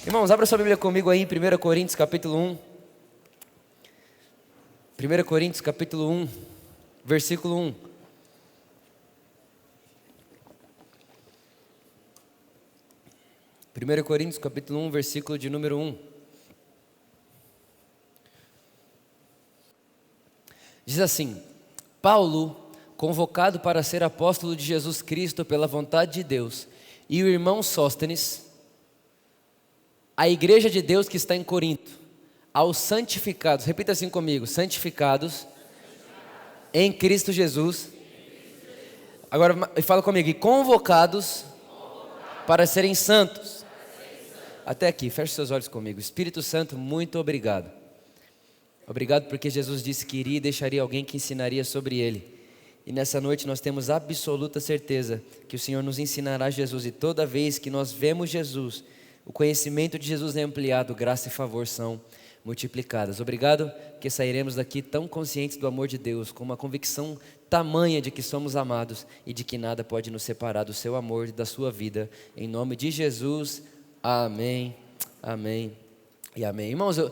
Irmãos, abra sua Bíblia comigo aí em 1 Coríntios capítulo 1. 1 Coríntios capítulo 1, versículo 1. Primeiro Coríntios capítulo 1, versículo de número 1. Diz assim: Paulo, convocado para ser apóstolo de Jesus Cristo pela vontade de Deus, e o irmão Sóstenes, a igreja de Deus que está em Corinto, aos santificados, repita assim comigo: santificados em Cristo Jesus. Agora fala comigo: e convocados para serem santos. Até aqui, feche seus olhos comigo. Espírito Santo, muito obrigado. Obrigado porque Jesus disse que iria e deixaria alguém que ensinaria sobre ele. E nessa noite nós temos absoluta certeza que o Senhor nos ensinará Jesus. E toda vez que nós vemos Jesus, o conhecimento de Jesus é ampliado, graça e favor são multiplicadas. Obrigado que sairemos daqui tão conscientes do amor de Deus, com uma convicção tamanha de que somos amados e de que nada pode nos separar do seu amor e da sua vida. Em nome de Jesus, amém, amém e amém. Irmãos, eu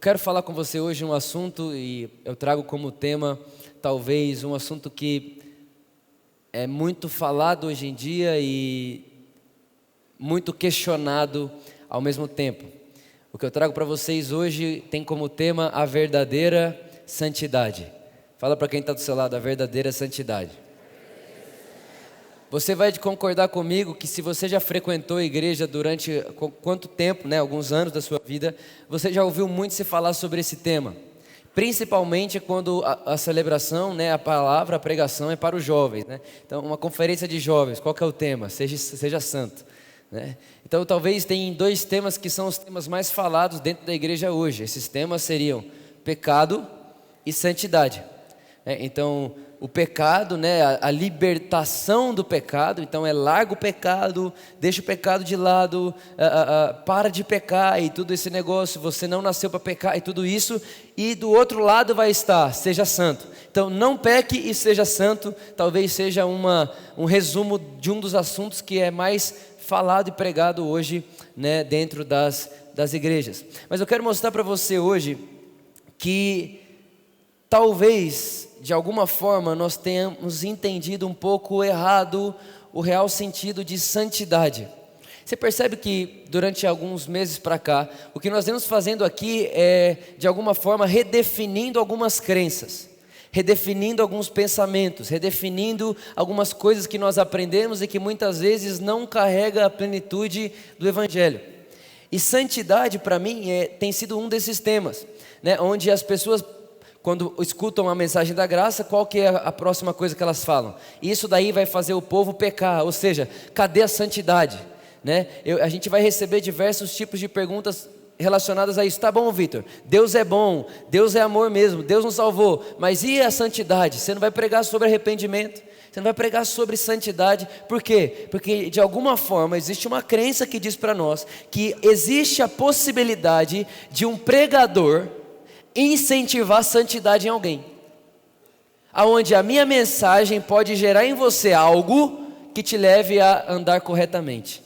quero falar com você hoje um assunto, e eu trago como tema, talvez, um assunto que é muito falado hoje em dia e muito questionado ao mesmo tempo. O que eu trago para vocês hoje tem como tema a verdadeira santidade. Fala para quem está do seu lado: a verdadeira santidade. Você vai concordar comigo que se você já frequentou a igreja durante quanto tempo, alguns anos da sua vida, você já ouviu muito se falar sobre esse tema. Principalmente quando a celebração, a palavra, a pregação é para os jovens. Então, uma conferência de jovens, qual que é o tema? Seja santo. Então talvez tenha dois temas que são os temas mais falados dentro da igreja hoje. Esses temas seriam pecado e santidade. Então o pecado, a libertação do pecado. Então larga o pecado, deixa o pecado de lado, para de pecar e tudo esse negócio. Você não nasceu para pecar e tudo isso. E do outro lado vai estar: seja santo. Então não peque e seja santo. Talvez seja um resumo de um dos assuntos que é mais falado e pregado hoje, dentro das igrejas. Mas eu quero mostrar para você hoje que talvez, de alguma forma, nós tenhamos entendido um pouco errado o real sentido de santidade. Você percebe que durante alguns meses para cá, o que nós vemos fazendo aqui é, de alguma forma, redefinindo algumas crenças, redefinindo alguns pensamentos, redefinindo algumas coisas que nós aprendemos e que muitas vezes não carrega a plenitude do Evangelho. E santidade, para mim, tem sido um desses temas, onde as pessoas, quando escutam a mensagem da graça, qual que é a próxima coisa que elas falam? Isso daí vai fazer o povo pecar, ou seja, cadê a santidade? A gente vai receber diversos tipos de perguntas relacionadas a isso. Tá bom, Vitor, Deus é bom, Deus é amor mesmo, Deus nos salvou, mas e a santidade? Você não vai pregar sobre arrependimento, você não vai pregar sobre santidade. Por quê? Porque de alguma forma existe uma crença que diz para nós que existe a possibilidade de um pregador incentivar a santidade em alguém, aonde a minha mensagem pode gerar em você algo que te leve a andar corretamente.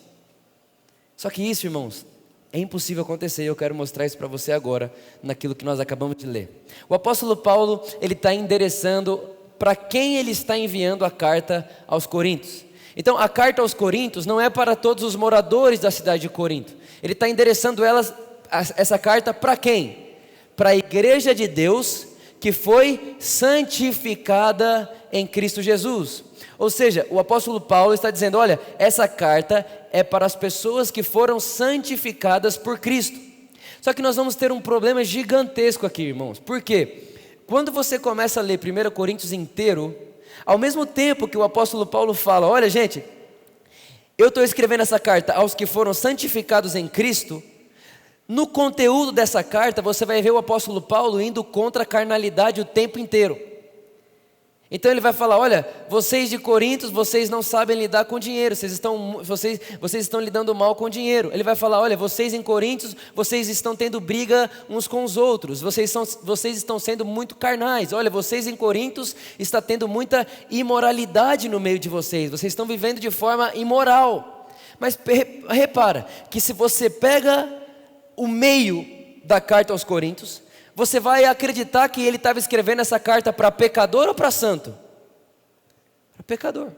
Só que isso, irmãos, é impossível acontecer. Eu quero mostrar isso para você agora, naquilo que nós acabamos de ler. O apóstolo Paulo, ele está endereçando para quem ele está enviando a carta aos Coríntios. Então a carta aos Coríntios não é para todos os moradores da cidade de Corinto. Ele está endereçando essa carta para quem? Para a igreja de Deus que foi santificada em Cristo Jesus. Ou seja, o apóstolo Paulo está dizendo: olha, essa carta é para as pessoas que foram santificadas por Cristo. Só que nós vamos ter um problema gigantesco aqui, irmãos. Por quê? Quando você começa a ler 1 Coríntios inteiro, ao mesmo tempo que o apóstolo Paulo fala: olha, gente, eu estou escrevendo essa carta aos que foram santificados em Cristo, no conteúdo dessa carta você vai ver o apóstolo Paulo indo contra a carnalidade o tempo inteiro. Então ele vai falar: olha, vocês de Corinto, vocês não sabem lidar com dinheiro, vocês estão lidando mal com dinheiro. Ele vai falar: olha, vocês em Corinto, vocês estão tendo briga uns com os outros, vocês estão sendo muito carnais. Olha, vocês em Corinto está tendo muita imoralidade no meio de vocês estão vivendo de forma imoral. Mas repara que se você pega o meio da carta aos Coríntios, você vai acreditar que ele estava escrevendo essa carta para pecador ou para santo? Para pecador.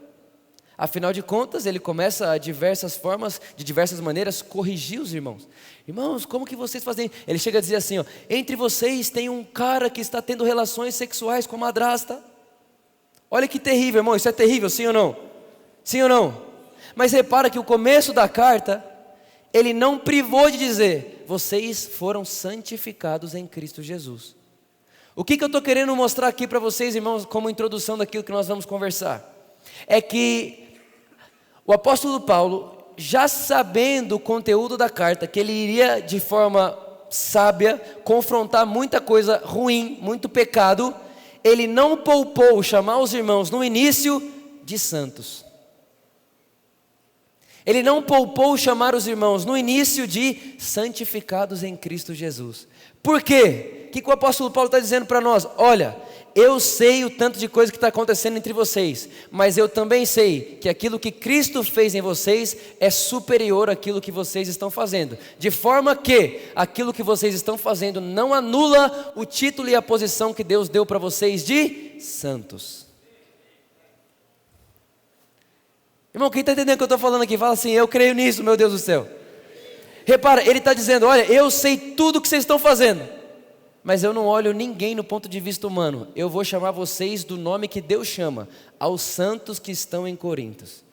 Afinal de contas, ele começa de diversas maneiras, corrigir os irmãos. Irmãos, como que vocês fazem? Ele chega a dizer assim, ó, entre vocês tem um cara que está tendo relações sexuais com a madrasta. Olha que terrível, irmão, isso é terrível, sim ou não? Sim ou não? Mas repara que o começo da carta, ele não privou de dizer, vocês foram santificados em Cristo Jesus. O que eu estou querendo mostrar aqui para vocês, irmãos, como introdução daquilo que nós vamos conversar? É que o apóstolo Paulo, já sabendo o conteúdo da carta, que ele iria de forma sábia confrontar muita coisa ruim, muito pecado, ele não poupou chamar os irmãos no início de santos. Ele não poupou chamar os irmãos no início de santificados em Cristo Jesus. Por quê? O que o apóstolo Paulo está dizendo para nós? Olha, eu sei o tanto de coisa que está acontecendo entre vocês, mas eu também sei que aquilo que Cristo fez em vocês é superior àquilo que vocês estão fazendo, de forma que aquilo que vocês estão fazendo não anula o título e a posição que Deus deu para vocês de santos. Irmão, quem está entendendo o que eu estou falando aqui? Fala assim, eu creio nisso, meu Deus do céu. Repara, ele está dizendo, olha, eu sei tudo o que vocês estão fazendo, mas eu não olho ninguém no ponto de vista humano. Eu vou chamar vocês do nome que Deus chama, aos santos que estão em Corintos,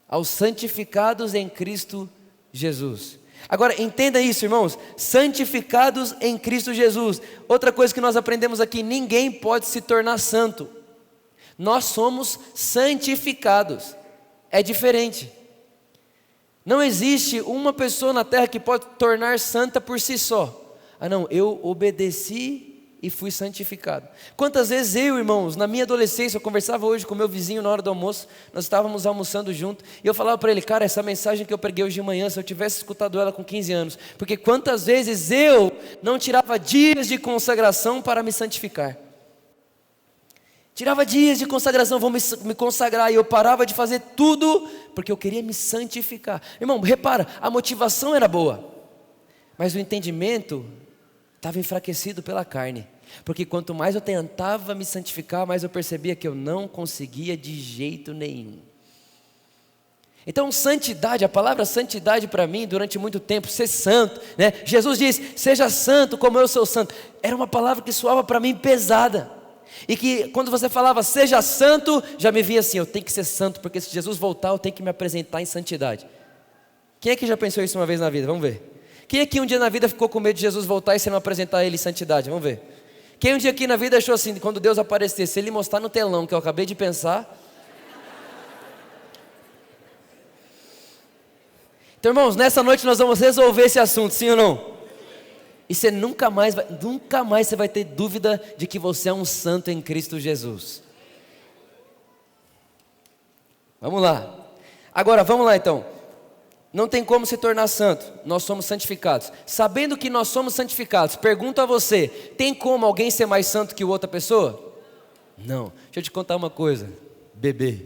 aos santificados em Cristo Jesus. Agora entenda isso, irmãos, santificados em Cristo Jesus. Outra coisa que nós aprendemos aqui, ninguém pode se tornar santo. Nós somos santificados, é diferente. Não existe uma pessoa na terra que pode tornar santa por si só. Ah não, eu obedeci e fui santificado. Quantas vezes irmãos, na minha adolescência, eu conversava hoje com meu vizinho na hora do almoço, nós estávamos almoçando junto, e eu falava para ele, cara, essa mensagem que eu preguei hoje de manhã, se eu tivesse escutado ela com 15 anos, porque quantas vezes eu não tirava dias de consagração para me santificar. Tirava dias de consagração, vou me consagrar, e eu parava de fazer tudo, porque eu queria me santificar. Irmão, repara, a motivação era boa, mas o entendimento estava enfraquecido pela carne, porque quanto mais eu tentava me santificar, mais eu percebia que eu não conseguia de jeito nenhum. Então santidade, a palavra santidade para mim, durante muito tempo, ser santo, né? Jesus diz, seja santo como eu sou santo, era uma palavra que soava para mim pesada, e que quando você falava seja santo, já me via assim, eu tenho que ser santo, porque se Jesus voltar eu tenho que me apresentar em santidade. Quem é que já pensou isso uma vez na vida? Vamos ver. Quem aqui um dia na vida ficou com medo de Jesus voltar e você não apresentar ele em santidade? Vamos ver. Quem um dia aqui na vida achou assim, quando Deus aparecer, se ele mostrar no telão que eu acabei de pensar? Então irmãos, nessa noite nós vamos resolver esse assunto, sim ou não? E você nunca mais você vai ter dúvida de que você é um santo em Cristo Jesus. Vamos lá. Agora, vamos lá então. Não tem como se tornar santo, nós somos santificados. Sabendo que nós somos santificados, pergunto a você, tem como alguém ser mais santo que outra pessoa? Não. Deixa eu te contar uma coisa, bebê.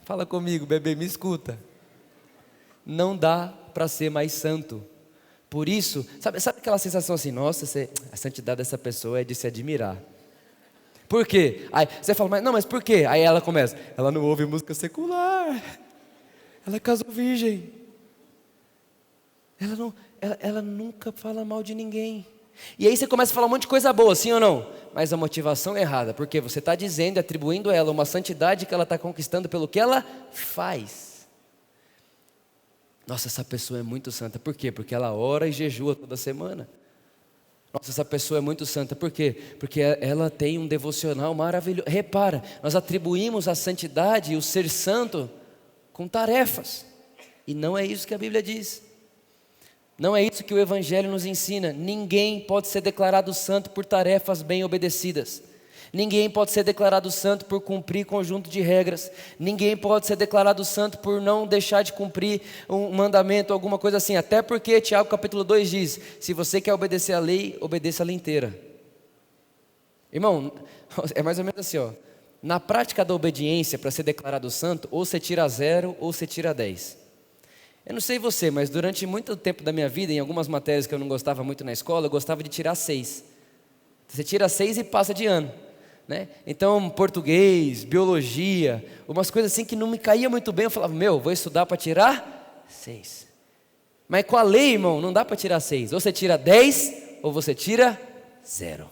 Fala comigo, bebê, me escuta. Não dá para ser mais santo. Por isso, sabe aquela sensação assim, nossa, a santidade dessa pessoa é de se admirar. Por quê? Aí você fala, mas por quê? Aí ela começa, ela não ouve música secular, ela casou virgem, ela nunca fala mal de ninguém. E aí você começa a falar um monte de coisa boa, sim ou não? Mas a motivação é errada, porque você está dizendo, atribuindo a ela uma santidade que ela está conquistando pelo que ela faz. Nossa, essa pessoa é muito santa. Por quê? Porque ela ora e jejua toda semana. Nossa, essa pessoa é muito santa. Por quê? Porque ela tem um devocional maravilhoso. Repara, nós atribuímos a santidade e o ser santo com tarefas. E não é isso que a Bíblia diz. Não é isso que o Evangelho nos ensina. Ninguém pode ser declarado santo por tarefas bem obedecidas. Ninguém pode ser declarado santo por cumprir conjunto de regras. Ninguém pode ser declarado santo por não deixar de cumprir um mandamento, alguma coisa assim. Até porque Tiago capítulo 2 diz, se você quer obedecer a lei, obedeça a lei inteira. Irmão, é mais ou menos assim, ó. Na prática da obediência, para ser declarado santo, ou você tira 0 ou você tira 10. Eu não sei você, mas durante muito tempo da minha vida, em algumas matérias que eu não gostava muito na escola, eu gostava de tirar 6. Você tira 6 e passa de ano, né? Então, português, biologia, umas coisas assim que não me caía muito bem, eu falava, vou estudar para tirar 6. Mas com a lei, irmão, não dá para tirar 6. Ou você tira 10, ou você tira 0.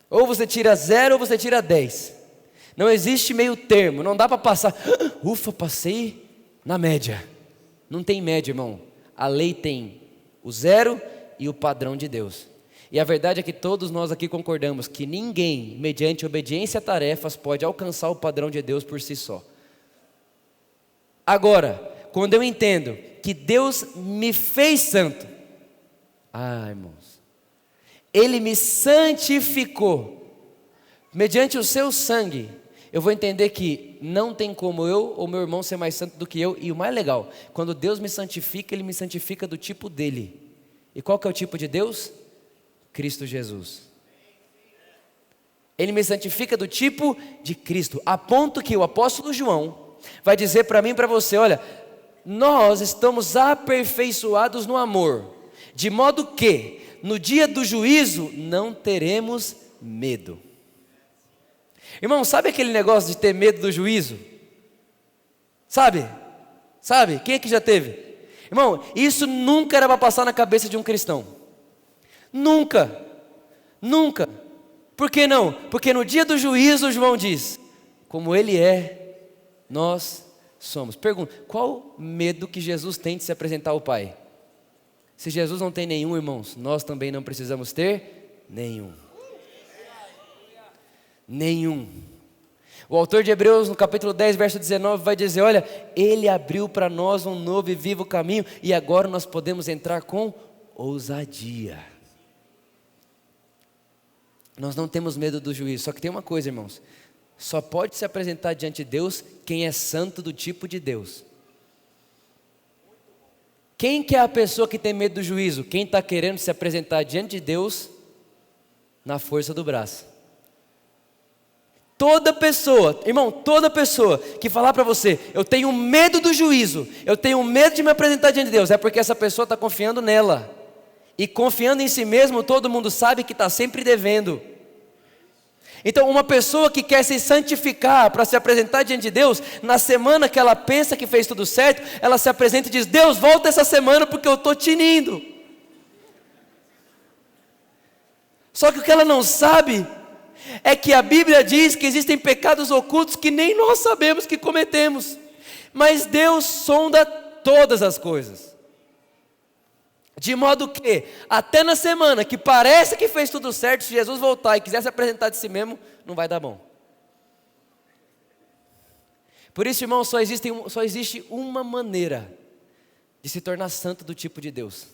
Ou você tira 0 ou você tira 10. Não existe meio termo, não dá para passar. Ufa, passei na média. Não tem média, irmão. A lei tem o 0 e o padrão de Deus. E a verdade é que todos nós aqui concordamos que ninguém, mediante obediência a tarefas, pode alcançar o padrão de Deus por si só. Agora, quando eu entendo que Deus me fez santo, irmãos, Ele me santificou, mediante o seu sangue, eu vou entender que não tem como eu ou meu irmão ser mais santo do que eu. E o mais legal, quando Deus me santifica, Ele me santifica do tipo dele. E qual que é o tipo de Deus? Cristo Jesus. Ele me santifica do tipo de Cristo, a ponto que o apóstolo João vai dizer para mim e para você, olha, nós estamos aperfeiçoados no amor, de modo que no dia do juízo não teremos medo. Irmão, sabe aquele negócio de ter medo do juízo? Sabe? Quem é que já teve? Irmão, isso nunca era para passar na cabeça de um cristão. Nunca. Por que não? Porque no dia do juízo, João diz, como Ele é, nós somos. Pergunta, qual medo que Jesus tem de se apresentar ao Pai? Se Jesus não tem nenhum, irmãos, nós também não precisamos ter nenhum. O autor de Hebreus, no capítulo 10, verso 19, vai dizer, olha, Ele abriu para nós um novo e vivo caminho, e agora nós podemos entrar com ousadia. Nós não temos medo do juízo, só que tem uma coisa, irmãos, só pode se apresentar diante de Deus quem é santo do tipo de Deus. Quem que é a pessoa que tem medo do juízo? Quem está querendo se apresentar diante de Deus na força do braço. Toda pessoa que falar para você, eu tenho medo do juízo, eu tenho medo de me apresentar diante de Deus, é porque essa pessoa está confiando nela. E confiando em si mesmo, todo mundo sabe que está sempre devendo. Então, uma pessoa que quer se santificar para se apresentar diante de Deus, na semana que ela pensa que fez tudo certo, ela se apresenta e diz, Deus, volta essa semana porque eu estou tinindo. Só que o que ela não sabe é que a Bíblia diz que existem pecados ocultos que nem nós sabemos que cometemos, mas Deus sonda todas as coisas, de modo que até na semana que parece que fez tudo certo, se Jesus voltar e quiser se apresentar de si mesmo, não vai dar bom. Por isso, irmão, só existe uma maneira de se tornar santo do tipo de Deus,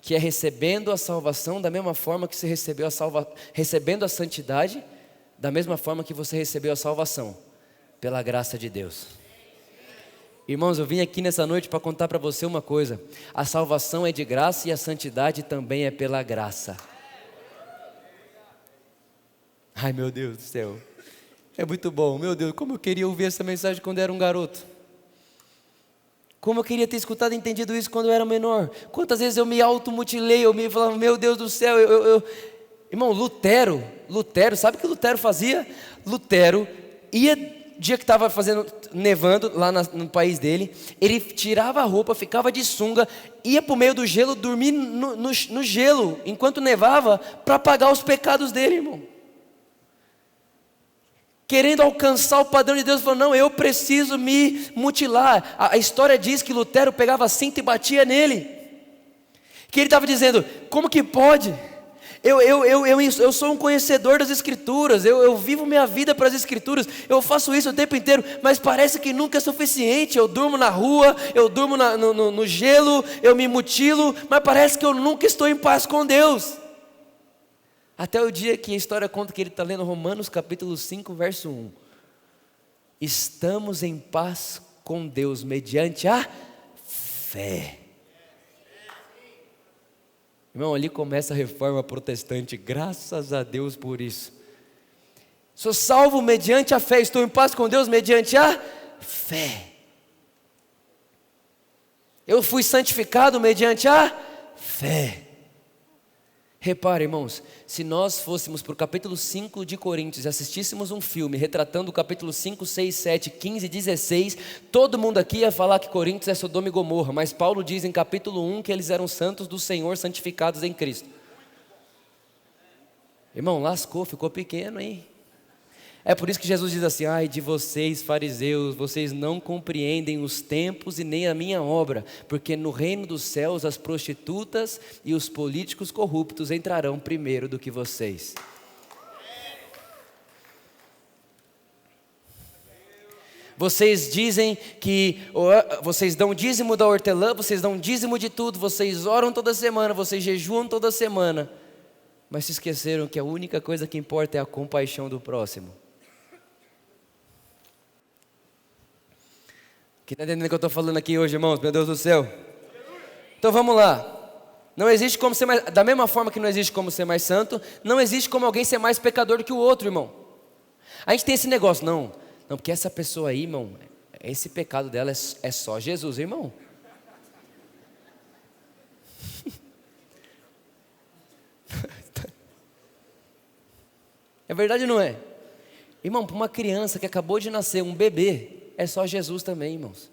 que é recebendo a salvação da mesma forma que você recebeu recebendo a santidade, da mesma forma que você recebeu a salvação, pela graça de Deus. Irmãos, eu vim aqui nessa noite para contar para você uma coisa, a salvação é de graça e a santidade também é pela graça. Ai, meu Deus do céu, é muito bom, meu Deus, como eu queria ouvir essa mensagem quando eu era um garoto. Como eu queria ter escutado e entendido isso quando eu era menor. Quantas vezes eu me automutilei, eu me falava, meu Deus do céu, Irmão, Lutero, sabe o que Lutero fazia? Lutero ia, dia que estava nevando lá no país dele, ele tirava a roupa, ficava de sunga, ia para o meio do gelo, dormir no gelo, enquanto nevava, para apagar os pecados dele, irmão. Querendo alcançar o padrão de Deus, falou, não, eu preciso me mutilar. A história diz que Lutero pegava cinto e batia nele. Que ele estava dizendo, como que pode? Eu sou um conhecedor das Escrituras, eu vivo minha vida para as Escrituras, eu faço isso o tempo inteiro, mas parece que nunca é suficiente. Eu durmo na rua, eu durmo no gelo, eu me mutilo, mas parece que eu nunca estou em paz com Deus. Até o dia que a história conta que ele está lendo Romanos capítulo 5, verso 1. Estamos em paz com Deus mediante a fé. Irmão, ali começa a reforma protestante, graças a Deus por isso. Sou salvo mediante a fé, estou em paz com Deus mediante a fé. Eu fui santificado mediante a fé. Repare, irmãos, se nós fôssemos para o capítulo 5 de Coríntios e assistíssemos um filme retratando o capítulo 5, 6, 7, 15 e 16, todo mundo aqui ia falar que Coríntios é Sodoma e Gomorra, mas Paulo diz em capítulo 1 que eles eram santos do Senhor, santificados em Cristo. Irmão, lascou, ficou pequeno, hein? É por isso que Jesus diz assim: ai de vocês fariseus, vocês não compreendem os tempos e nem a minha obra, porque no reino dos céus as prostitutas e os políticos corruptos entrarão primeiro do que vocês. Vocês dizem que vocês dão dízimo da hortelã, vocês dão dízimo de tudo, vocês oram toda semana, vocês jejuam toda semana, mas se esqueceram que a única coisa que importa é a compaixão do próximo. Quem está entendendo o que eu estou falando aqui hoje, irmãos? Meu Deus do céu. Então vamos lá. Não existe como ser mais, da mesma forma que não existe como ser mais santo, não existe como alguém ser mais pecador do que o outro, irmão. A gente tem esse negócio, não, porque essa pessoa aí, irmão, esse pecado dela é só Jesus, irmão. É verdade ou não é? Irmão, para uma criança que acabou de nascer, um bebê, é só Jesus também, irmãos.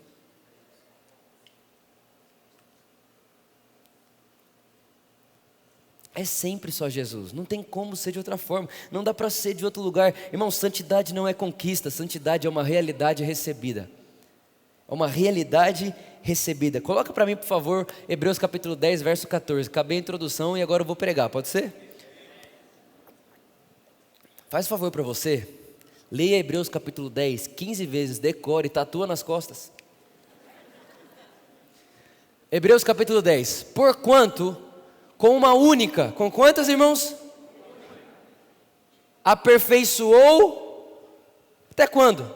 É sempre só Jesus, não tem como ser de outra forma, não dá para ser de outro lugar. Irmão, santidade não é conquista, santidade é uma realidade recebida. É uma realidade recebida. Coloca para mim, por favor, Hebreus capítulo 10, verso 14. Acabei a introdução e agora eu vou pregar, pode ser? Faz um favor para você. Leia Hebreus capítulo 10, 15 vezes, decore e tatua nas costas. Hebreus capítulo 10. Porquanto, com uma única, com quantas, irmãos? Aperfeiçoou, até quando?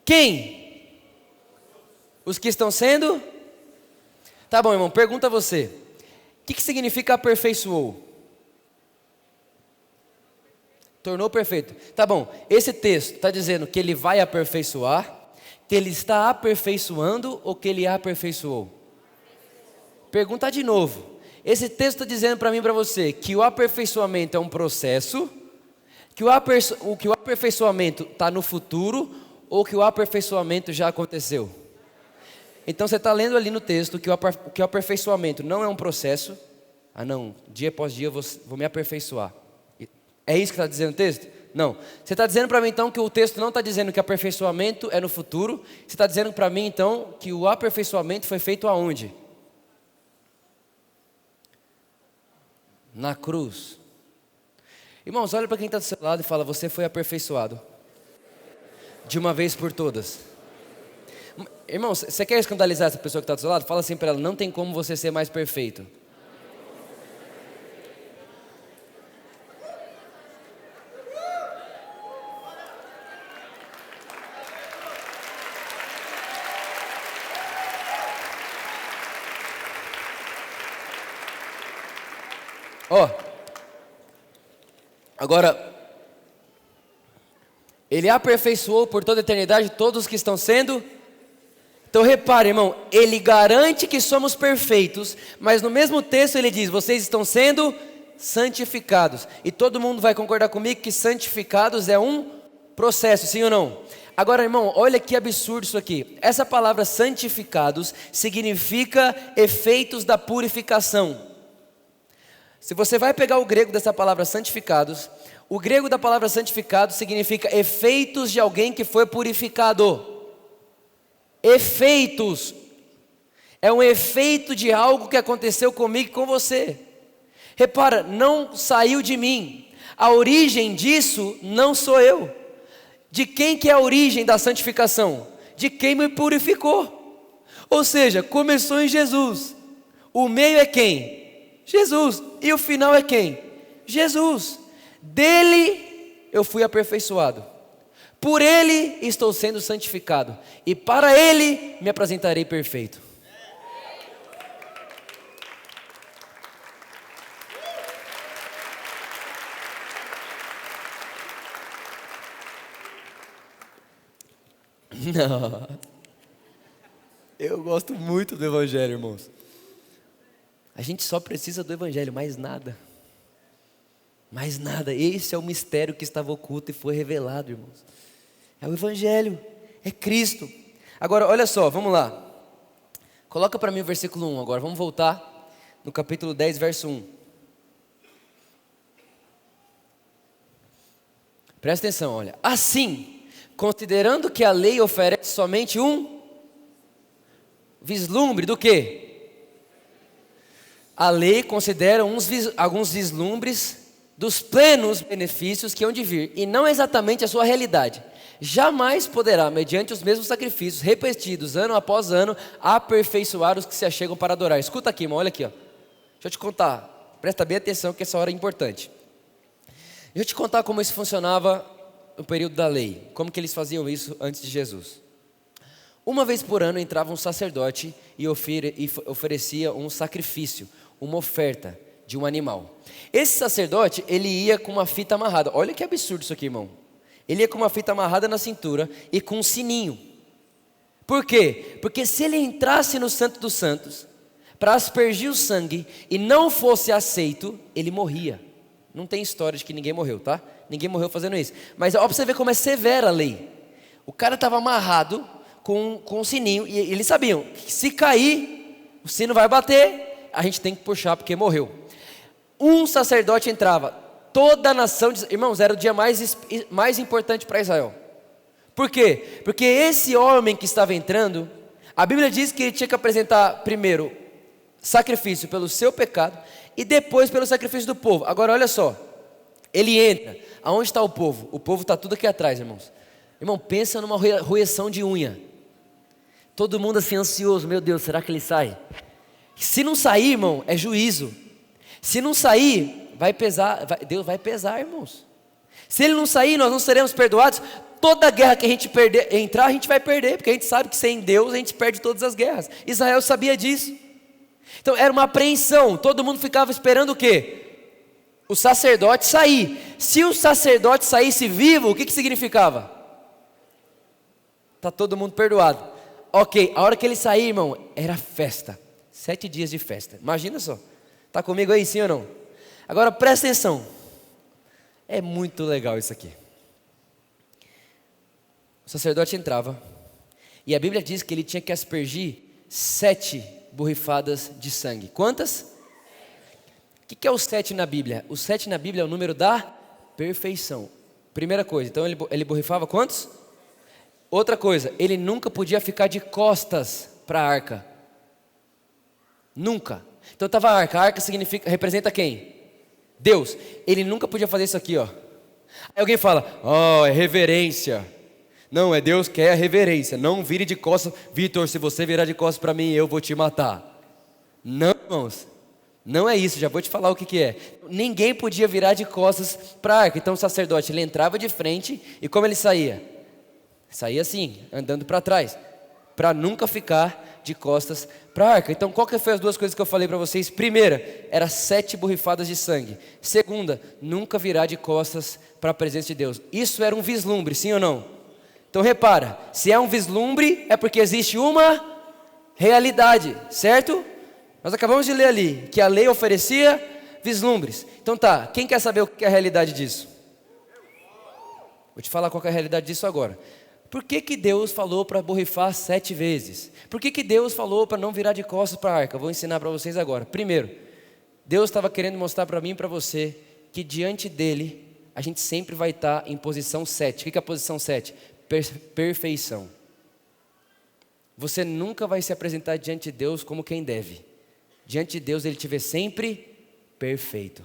Quem? Os que estão sendo? Tá bom, irmão, pergunta a você. O que significa aperfeiçoou? Tornou perfeito. Tá bom, esse texto está dizendo que ele vai aperfeiçoar, que ele está aperfeiçoando ou que ele aperfeiçoou? Pergunta de novo. Esse texto está dizendo para mim e para você que o aperfeiçoamento é um processo, que o aperfeiçoamento está no futuro ou que o aperfeiçoamento já aconteceu? Então você está lendo ali no texto que o aperfeiçoamento não é um processo. Ah não, dia após dia eu vou me aperfeiçoar. É isso que está dizendo o texto? Não. Você está dizendo para mim então que o texto não está dizendo que aperfeiçoamento é no futuro. Você está dizendo para mim então que o aperfeiçoamento foi feito aonde? Na cruz. Irmãos, olha para quem está do seu lado e fala: você foi aperfeiçoado. De uma vez por todas. Irmãos, você quer escandalizar essa pessoa que está do seu lado? Fala assim para ela: não tem como você ser mais perfeito. Agora, ele aperfeiçoou por toda a eternidade todos os que estão sendo. Então repare, irmão, ele garante que somos perfeitos, mas no mesmo texto ele diz: vocês estão sendo santificados. E todo mundo vai concordar comigo que santificados é um processo, sim ou não? Agora, irmão, olha que absurdo isso aqui. Essa palavra santificados significa efeitos da purificação. Se você vai pegar o grego dessa palavra santificados, o grego da palavra santificado significa efeitos de alguém que foi purificado. Efeitos. É um efeito de algo que aconteceu comigo e com você. Repara, não saiu de mim. A origem disso não sou eu. De quem que é a origem da santificação? De quem me purificou. Ou seja, começou em Jesus. O meio é quem? Jesus. E o final é quem? Jesus. Dele eu fui aperfeiçoado. Por ele estou sendo santificado. E para ele me apresentarei perfeito. Não. Eu gosto muito do Evangelho, irmãos. A gente só precisa do Evangelho, mais nada. Mais nada. Esse é o mistério que estava oculto e foi revelado, irmãos. É o Evangelho, é Cristo. Agora, olha só, vamos lá. Coloca para mim o versículo 1 agora. Vamos voltar no capítulo 10, verso 1. Presta atenção, olha. Assim, considerando que a lei oferece somente um vislumbre do quê? A lei considera alguns vislumbres dos plenos benefícios que hão de vir, e não exatamente a sua realidade. Jamais poderá, mediante os mesmos sacrifícios repetidos ano após ano, aperfeiçoar os que se achegam para adorar. Escuta aqui, irmão, olha aqui, ó. Deixa eu te contar, presta bem atenção que essa hora é importante. Deixa eu te contar como isso funcionava no período da lei, como que eles faziam isso antes de Jesus. Uma vez por ano entrava um sacerdote e oferecia um sacrifício, uma oferta de um animal. Esse sacerdote, ele ia com uma fita amarrada. Olha que absurdo isso aqui, irmão. Ele ia com uma fita amarrada na cintura e com um sininho. Por quê? Porque se ele entrasse no Santo dos Santos para aspergir o sangue e não fosse aceito, ele morria. Não tem história de que ninguém morreu, tá? Ninguém morreu fazendo isso. Mas ó, pra você ver como é severa a lei. O cara estava amarrado com um sininho e eles sabiam que se cair, o sino vai bater, a gente tem que puxar porque morreu. Um sacerdote entrava, toda a nação, irmãos, era o dia mais importante para Israel. Por quê? Porque esse homem que estava entrando, a Bíblia diz que ele tinha que apresentar primeiro sacrifício pelo seu pecado e depois pelo sacrifício do povo. Agora olha só, ele entra, aonde está o povo? O povo está tudo aqui atrás, irmãos. Irmão, pensa numa roeção de unha. Todo mundo assim ansioso, meu Deus, será que ele sai? Se não sair, irmão, é juízo. Se não sair, vai pesar, Deus vai pesar, irmãos. Se ele não sair, nós não seremos perdoados. Toda guerra que a gente entrar, a gente vai perder, porque a gente sabe que sem Deus a gente perde todas as guerras. Israel sabia disso. Então era uma apreensão, todo mundo ficava esperando o quê? O sacerdote sair. Se o sacerdote saísse vivo, o que significava? Está todo mundo perdoado. Ok, a hora que ele sair, irmão, era festa. 7 dias de festa, imagina só. Está comigo aí, sim ou não? Agora presta atenção. É muito legal isso aqui. O sacerdote entrava e a Bíblia diz que ele tinha que aspergir 7 borrifadas de sangue. Quantas? O que é o 7 na Bíblia? O 7 na Bíblia é o número da perfeição. Primeira coisa, então ele borrifava quantos? Outra coisa, ele nunca podia ficar de costas para a arca. Nunca. Então estava a arca representa quem? Deus. Ele nunca podia fazer isso aqui, ó. Aí alguém fala, é reverência. Não, é Deus que é a reverência. Não vire de costas. Vitor, se você virar de costas para mim, eu vou te matar. Não, irmãos. Não é isso, já vou te falar o que é. Ninguém podia virar de costas para a arca. Então o sacerdote, ele entrava de frente e como ele saía? Saía assim, andando para trás. Para nunca ficar de costas para a arca. Então qual que foi as duas coisas que eu falei para vocês? Primeira, era 7 borrifadas de sangue. Segunda, nunca virar de costas para a presença de Deus. Isso era um vislumbre, sim ou não? Então repara, se é um vislumbre, é porque existe uma realidade, certo? Nós acabamos de ler ali, que a lei oferecia vislumbres. Então tá, quem quer saber o que é a realidade disso? Vou te falar qual que é a realidade disso agora. Por que Deus falou para borrifar 7 vezes? Por que Deus falou para não virar de costas para a arca? Vou ensinar para vocês agora. Primeiro, Deus estava querendo mostrar para mim e para você que diante dele, a gente sempre vai estar em posição 7. O que é a posição 7? Perfeição. Você nunca vai se apresentar diante de Deus como quem deve. Diante de Deus ele te vê sempre perfeito.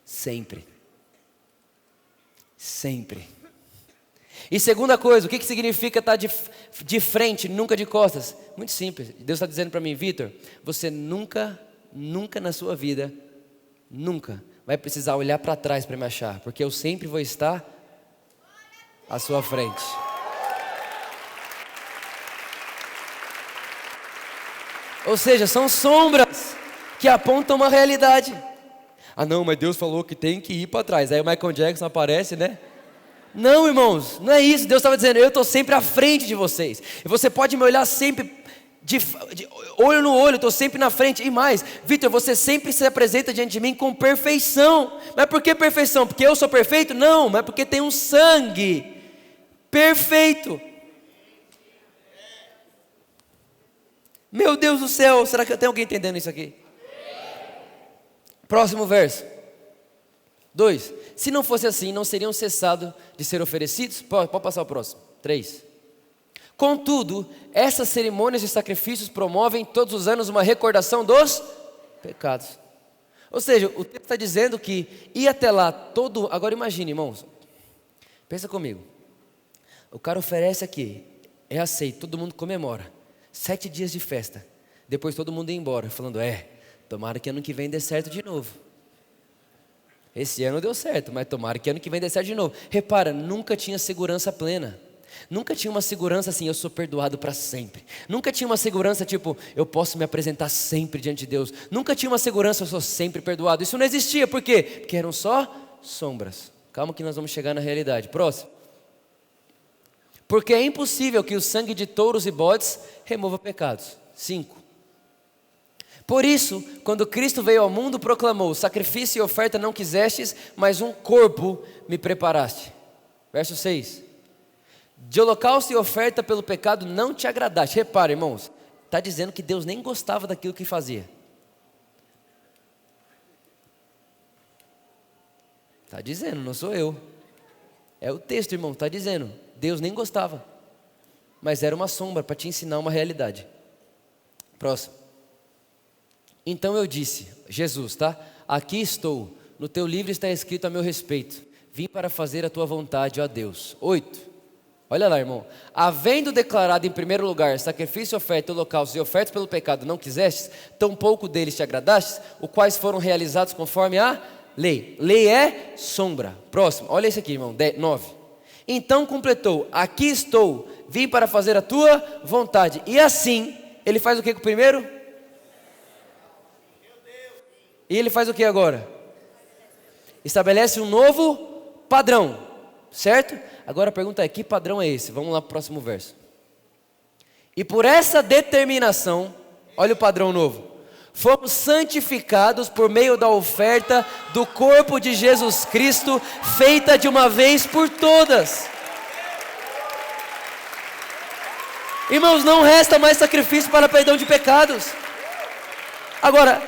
Sempre. Sempre. E segunda coisa, o que significa estar de frente, nunca de costas? Muito simples. Deus está dizendo para mim, Vitor, você nunca na sua vida, nunca vai precisar olhar para trás para me achar, porque eu sempre vou estar à sua frente. Ou seja, são sombras que apontam uma realidade. Ah não, mas Deus falou que tem que ir para trás. Aí o Michael Jackson aparece, né? Não, irmãos, não é isso. Deus estava dizendo, eu estou sempre à frente de vocês. E você pode me olhar sempre de olho no olho, estou sempre na frente. E mais, Vitor, você sempre se apresenta diante de mim com perfeição. Mas por que perfeição? Porque eu sou perfeito? Não, mas porque tem um sangue perfeito. Meu Deus do céu, será que tem alguém entendendo isso aqui? Próximo verso 2. Se não fosse assim, não seriam cessados de ser oferecidos? Pode passar o próximo. 3. Contudo, essas cerimônias e sacrifícios promovem todos os anos uma recordação dos pecados. Ou seja, o texto está dizendo que ir até lá todo... Agora imagine, irmãos. Pensa comigo. O cara oferece aqui, é aceito, todo mundo comemora. 7 dias de festa. Depois todo mundo ia embora, falando, tomara que ano que vem dê certo de novo. Esse ano deu certo, mas tomara que ano que vem dê certo de novo. Repara, nunca tinha segurança plena. Nunca tinha uma segurança assim, eu sou perdoado para sempre. Nunca tinha uma segurança tipo, eu posso me apresentar sempre diante de Deus. Nunca tinha uma segurança, eu sou sempre perdoado. Isso não existia, por quê? Porque eram só sombras. Calma que nós vamos chegar na realidade. Próximo. Porque é impossível que o sangue de touros e bodes remova pecados. 5. Por isso, quando Cristo veio ao mundo, proclamou, sacrifício e oferta não quisestes, mas um corpo me preparaste. Verso 6. De holocausto e oferta pelo pecado não te agradaste. Repara, irmãos, está dizendo que Deus nem gostava daquilo que fazia. Está dizendo, não sou eu. É o texto, irmão, está dizendo. Deus nem gostava. Mas era uma sombra para te ensinar uma realidade. Próximo. Então eu disse, Jesus, tá? Aqui estou, no teu livro está escrito a meu respeito. Vim para fazer a tua vontade, ó Deus. 8. Olha lá, irmão. Havendo declarado em primeiro lugar sacrifício, oferta, holocausto e ofertas pelo pecado não quisestes, tampouco deles te agradastes, os quais foram realizados conforme a lei. Lei é sombra. Próximo. Olha esse aqui, irmão. 9. Então completou, aqui estou, vim para fazer a tua vontade. E assim, ele faz o que com o primeiro? E ele faz o que agora? Estabelece um novo padrão, certo? Agora a pergunta é, que padrão é esse? Vamos lá para o próximo verso. E por essa determinação, olha o padrão novo. Fomos santificados por meio da oferta do corpo de Jesus Cristo, feita de uma vez por todas. Irmãos, não resta mais sacrifício para perdão de pecados. Agora,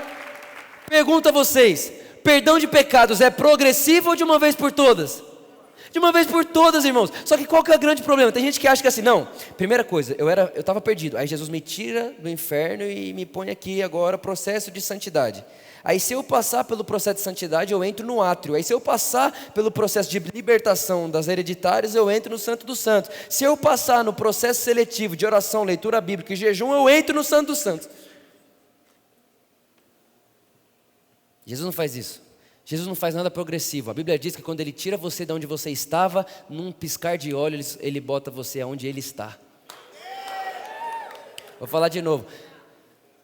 pergunto a vocês, perdão de pecados é progressivo ou de uma vez por todas? De uma vez por todas, irmãos. Só que qual que é o grande problema? Tem gente que acha que assim, não, primeira coisa, eu estava perdido. Aí Jesus me tira do inferno e me põe aqui agora processo de santidade. Aí se eu passar pelo processo de santidade, eu entro no átrio. Aí se eu passar pelo processo de libertação das hereditárias, eu entro no Santo dos Santos. Se eu passar no processo seletivo de oração, leitura bíblica e jejum, eu entro no Santo dos Santos. Jesus não faz isso. Jesus não faz nada progressivo. A Bíblia diz que quando Ele tira você de onde você estava, num piscar de olhos, Ele bota você aonde Ele está. Vou falar de novo.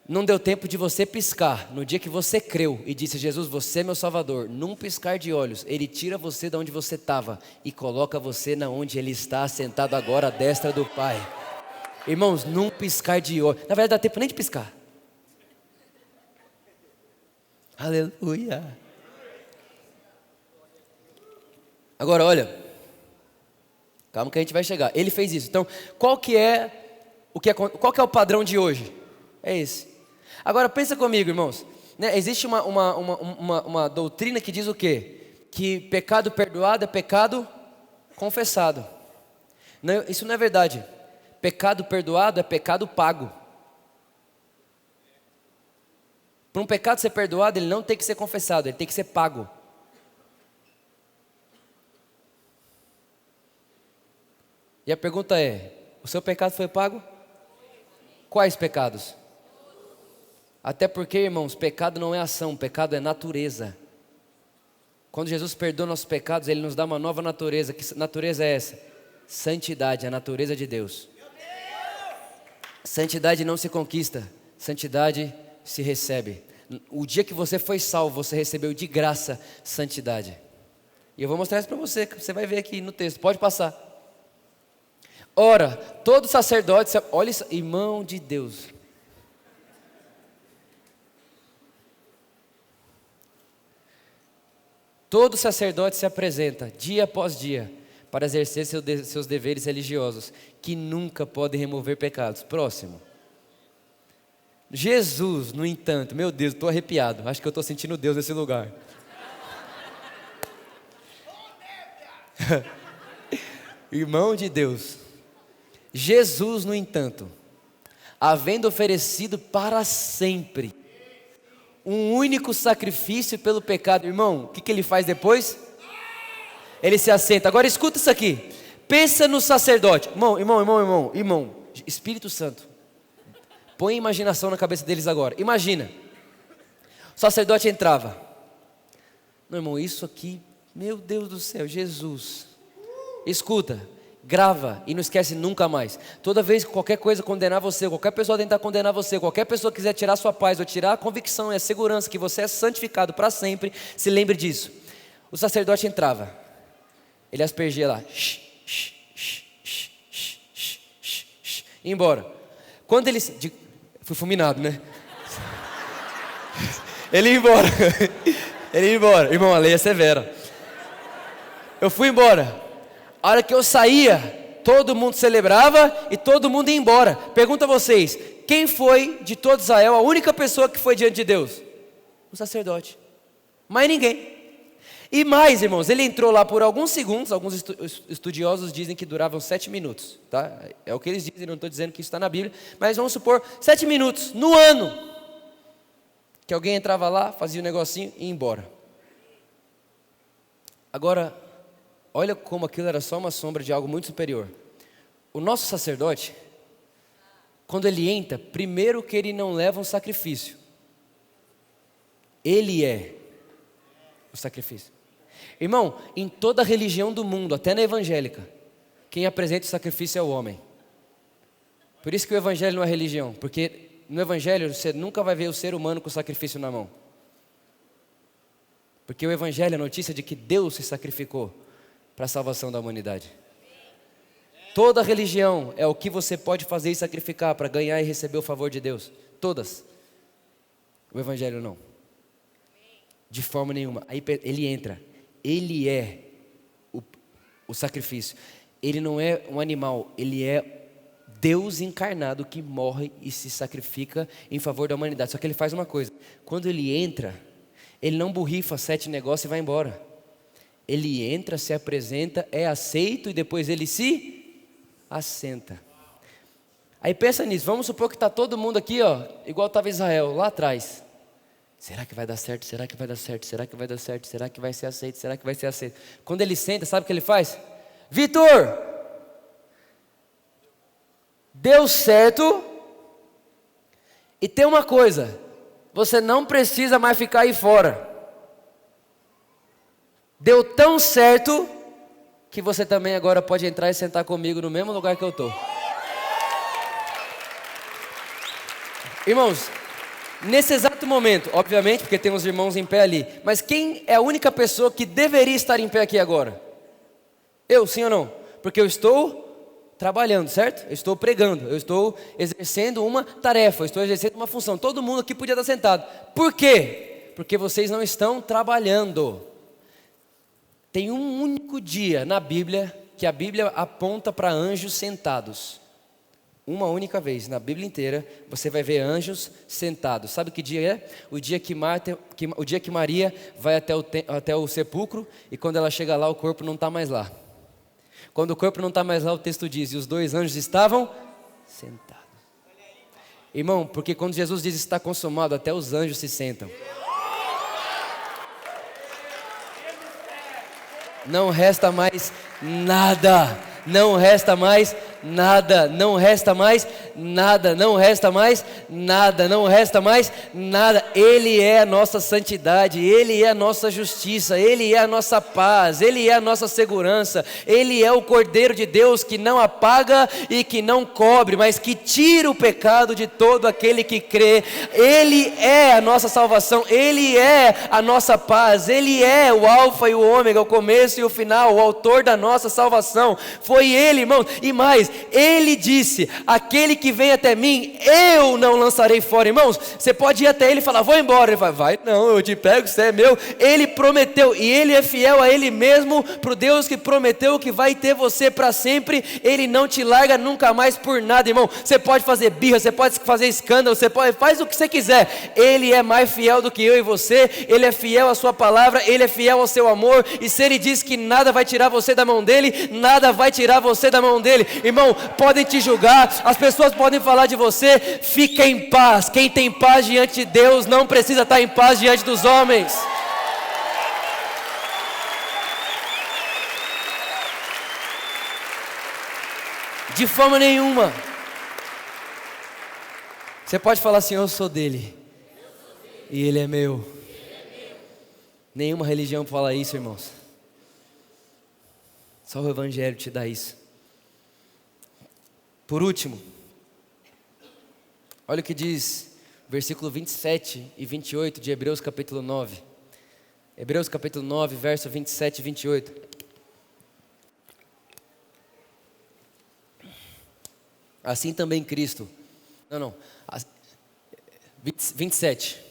Não deu tempo de você piscar. No dia que você creu e disse, Jesus, você é meu Salvador. Num piscar de olhos, Ele tira você de onde você estava e coloca você na onde Ele está, sentado agora à destra do Pai. Irmãos, num piscar de olhos. Na verdade, não dá tempo nem de piscar. Aleluia. Agora olha, calma que a gente vai chegar. Ele fez isso. Então, qual que é o padrão de hoje? É esse. Agora pensa comigo, irmãos. Né, existe uma doutrina que diz o quê? Que pecado perdoado é pecado confessado. Não, isso não é verdade. Pecado perdoado é pecado pago. Para um pecado ser perdoado, ele não tem que ser confessado, ele tem que ser pago. E a pergunta é, o seu pecado foi pago? Quais pecados? Até porque, irmãos, pecado não é ação, pecado é natureza. Quando Jesus perdoa nossos pecados, Ele nos dá uma nova natureza. Que natureza é essa? Santidade, a natureza de Deus. Santidade não se conquista, santidade se recebe. O dia que você foi salvo, você recebeu de graça santidade. E eu vou mostrar isso para você, que você vai ver aqui no texto. Pode passar. Ora, todo sacerdote, olha isso, irmão de Deus. Todo sacerdote se apresenta, dia após dia, para exercer seus deveres religiosos, que nunca podem remover pecados. Próximo. Jesus, no entanto, meu Deus, estou arrepiado, acho que eu estou sentindo Deus nesse lugar. Irmão de Deus, Jesus, no entanto, havendo oferecido para sempre um único sacrifício pelo pecado, irmão, o que ele faz depois? Ele se assenta. Agora escuta isso aqui, pensa no sacerdote, irmão, Espírito Santo, põe imaginação na cabeça deles agora. Imagina, o sacerdote entrava, não, irmão, isso aqui, meu Deus do céu, Jesus, escuta, grava e não esquece nunca mais. Toda vez que qualquer coisa condenar você, qualquer pessoa tentar condenar você, qualquer pessoa quiser tirar sua paz ou tirar a convicção e a segurança que você é santificado para sempre, se lembre disso. O sacerdote entrava, ele aspergia lá, ia embora. Quando ele, fui fulminado, né? Ele ia embora, irmão, a lei é severa. Eu fui embora. A hora que eu saía, todo mundo celebrava e todo mundo ia embora. Pergunto a vocês, quem foi de todo Israel a única pessoa que foi diante de Deus? O sacerdote. Mais ninguém. E mais, irmãos, ele entrou lá por alguns segundos, alguns estudiosos dizem que duravam 7 minutos, tá? É o que eles dizem, não estou dizendo que isso está na Bíblia, mas vamos supor 7 minutos no ano, que alguém entrava lá, fazia um negocinho e ia embora. Agora, olha como aquilo era só uma sombra de algo muito superior. O nosso sacerdote, quando ele entra, primeiro que ele não leva um sacrifício, ele é o sacrifício. Irmão, em toda a religião do mundo, até na evangélica, quem apresenta o sacrifício é o homem. Por isso que o evangelho não é religião, porque no evangelho você nunca vai ver o ser humano com o sacrifício na mão. Porque o evangelho é a notícia de que Deus se sacrificou para a salvação da humanidade. Toda religião é o que você pode fazer e sacrificar para ganhar e receber o favor de Deus. Todas. O evangelho não. De forma nenhuma. Aí ele entra. Ele é o sacrifício. Ele não é um animal. Ele é Deus encarnado que morre e se sacrifica em favor da humanidade. Só que ele faz uma coisa. Quando ele entra, ele não borrifa 7 negócios e vai embora. Ele entra, se apresenta, é aceito e depois ele se assenta. Aí pensa nisso, vamos supor que está todo mundo aqui, ó, igual estava Israel, lá atrás. Será que vai dar certo? Será que vai dar certo? Será que vai dar certo? Será que vai ser aceito? Será que vai ser aceito? Quando ele senta, sabe o que ele faz? Vitor, deu certo. E tem uma coisa, você não precisa mais ficar aí fora. Deu tão certo que você também agora pode entrar e sentar comigo no mesmo lugar que eu estou. Irmãos, nesse exato momento, obviamente, porque tem uns irmãos em pé ali, mas quem é a única pessoa que deveria estar em pé aqui agora? Eu, sim ou não? Porque eu estou trabalhando, certo? Eu estou pregando, eu estou exercendo uma tarefa, eu estou exercendo uma função. Todo mundo aqui podia estar sentado. Por quê? Porque vocês não estão trabalhando. Tem um único dia na Bíblia que a Bíblia aponta para anjos sentados. Uma única vez na Bíblia inteira você vai ver anjos sentados. Sabe que dia é? O dia que Maria vai até o sepulcro e quando ela chega lá o corpo não está mais lá. Quando o corpo não está mais lá, o texto diz, e os 2 anjos estavam sentados. Irmão, porque quando Jesus diz está consumado, até os anjos se sentam. Não resta mais nada. Não resta mais nada, não resta mais nada, não resta mais nada, não resta mais nada. Ele é a nossa santidade, Ele é a nossa justiça, Ele é a nossa paz, Ele é a nossa segurança, Ele é o Cordeiro de Deus que não apaga e que não cobre, mas que tira o pecado de todo aquele que crê. Ele é a nossa salvação, Ele é a nossa paz, Ele é o alfa e o ômega, o começo e o final, o autor da nossa salvação. Foi Ele, irmão, e mais, Ele disse: aquele que vem até mim, eu não lançarei fora. Irmãos, você pode ir até Ele e falar: vou embora. Ele fala: vai não, eu te pego, você é meu. Ele prometeu, e Ele é fiel a Ele mesmo, para o Deus que prometeu que vai ter você para sempre. Ele não te larga nunca mais por nada, irmão. Você pode fazer birra, você pode fazer escândalo, você pode, faz o que você quiser. Ele é mais fiel do que eu e você. Ele é fiel à sua palavra, Ele é fiel ao seu amor, e se Ele diz que nada vai tirar você da mão dEle, nada vai tirar você da mão dEle. Irmão, podem te julgar, as pessoas podem falar de você, fica em paz. Quem tem paz diante de Deus não precisa estar em paz diante dos homens. De forma nenhuma. Você pode falar assim: eu sou dele e ele é meu. Nenhuma religião fala isso, irmãos. Só o Evangelho te dá isso. Por último, olha o que diz versículo 27 e 28 de Hebreus capítulo 9. Hebreus capítulo 9, verso 27 e 28. Assim também Cristo. 27.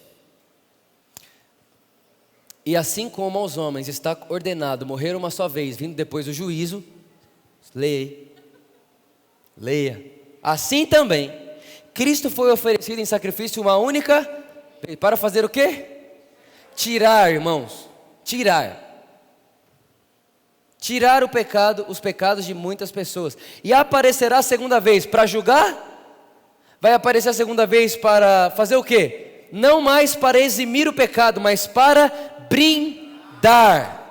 E assim como aos homens está ordenado morrer uma só vez, vindo depois o juízo. Leia. Assim também Cristo foi oferecido em sacrifício uma única, para fazer o quê? Tirar, irmãos, tirar o pecado, os pecados de muitas pessoas. E aparecerá a segunda vez para julgar. Vai aparecer a segunda vez para fazer o quê? Não mais para eximir o pecado, mas para brindar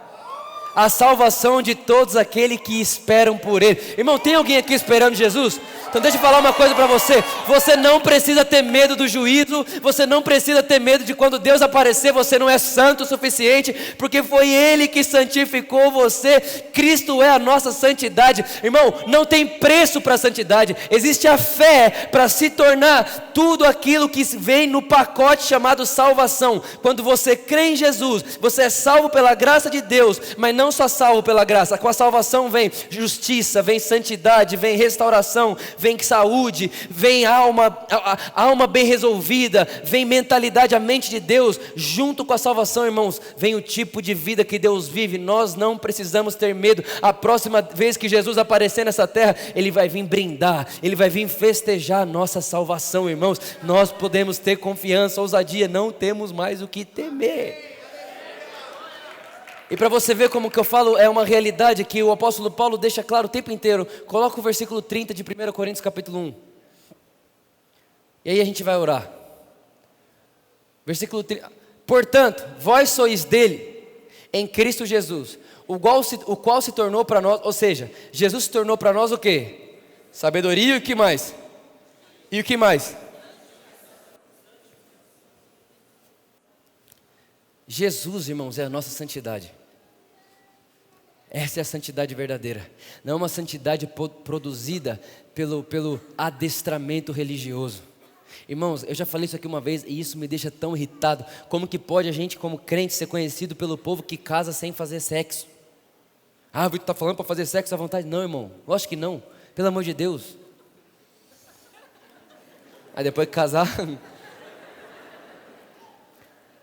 a salvação de todos aqueles que esperam por Ele. Irmão, tem alguém aqui esperando Jesus? Então deixa eu falar uma coisa para você. Você não precisa ter medo do juízo. Você não precisa ter medo de quando Deus aparecer. Você não é santo o suficiente, porque foi Ele que santificou você. Cristo é a nossa santidade. Irmão, não tem preço para a santidade. Existe a fé para se tornar tudo aquilo que vem no pacote chamado salvação. Quando você crê em Jesus, você é salvo pela graça de Deus, mas não só salvo pela graça. Com a salvação vem justiça, vem santidade, vem restauração, vem saúde, vem alma bem resolvida, vem mentalidade, a mente de Deus. Junto com a salvação, irmãos, vem o tipo de vida que Deus vive. Nós não precisamos ter medo. A próxima vez que Jesus aparecer nessa terra, Ele vai vir brindar, Ele vai vir festejar a nossa salvação, irmãos. Nós podemos ter confiança, ousadia, não temos mais o que temer. E para você ver como que eu falo, é uma realidade que o apóstolo Paulo deixa claro o tempo inteiro. Coloca o versículo 30 de 1 Coríntios capítulo 1. E aí a gente vai orar. Versículo 30. Portanto, vós sois dele, em Cristo Jesus, o qual se tornou para nós, ou seja, Jesus se tornou para nós o quê? Sabedoria e o que mais? E o que mais? Jesus, irmãos, é a nossa santidade. Essa é a santidade verdadeira. Não é uma santidade produzida pelo adestramento religioso. Irmãos, eu já falei isso aqui uma vez e isso me deixa tão irritado. Como que pode a gente, como crente, ser conhecido pelo povo que casa sem fazer sexo? Ah, o Vitor está falando para fazer sexo à vontade? Não, irmão, lógico que não. Pelo amor de Deus. Aí depois que casar...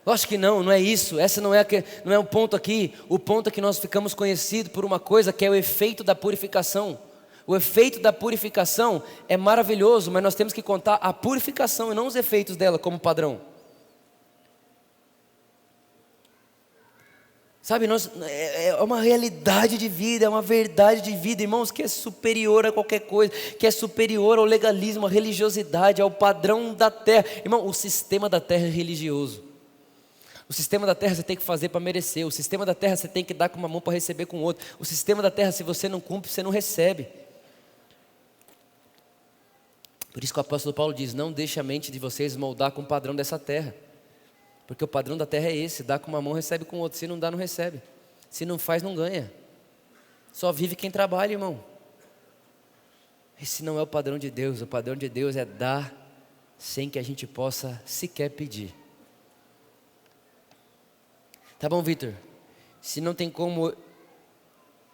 Lógico que não, não é isso. Essa não é o ponto aqui. O ponto é que nós ficamos conhecidos por uma coisa que é o efeito da purificação. O efeito da purificação é maravilhoso, mas nós temos que contar a purificação e não os efeitos dela como padrão. Sabe, é uma realidade de vida, é uma verdade de vida, irmãos, que é superior a qualquer coisa, que é superior ao legalismo, à religiosidade, ao padrão da terra. Irmão, o sistema da terra é religioso. O sistema da terra você tem que fazer para merecer. O sistema da terra você tem que dar com uma mão para receber com outra. O sistema da terra, se você não cumpre, você não recebe. Por isso que o apóstolo Paulo diz: não deixe a mente de vocês moldar com o padrão dessa terra. Porque o padrão da terra é esse: dá com uma mão, recebe com outra. Se não dá, não recebe. Se não faz, não ganha. Só vive quem trabalha, irmão. Esse não é o padrão de Deus. O padrão de Deus é dar sem que a gente possa sequer pedir. Tá bom, Vitor? Se não tem como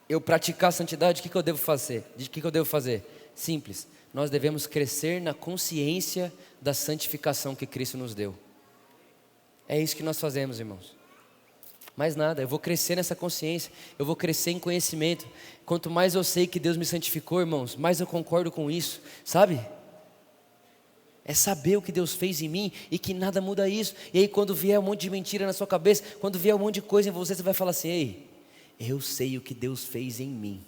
eu praticar a santidade, o que eu devo fazer? O que eu devo fazer? Simples. Nós devemos crescer na consciência da santificação que Cristo nos deu. É isso que nós fazemos, irmãos. Mais nada, eu vou crescer nessa consciência, eu vou crescer em conhecimento. Quanto mais eu sei que Deus me santificou, irmãos, mais eu concordo com isso, sabe? É saber o que Deus fez em mim e que nada muda isso. E aí quando vier um monte de mentira na sua cabeça, quando vier um monte de coisa em você, você vai falar assim: ei, eu sei o que Deus fez em mim.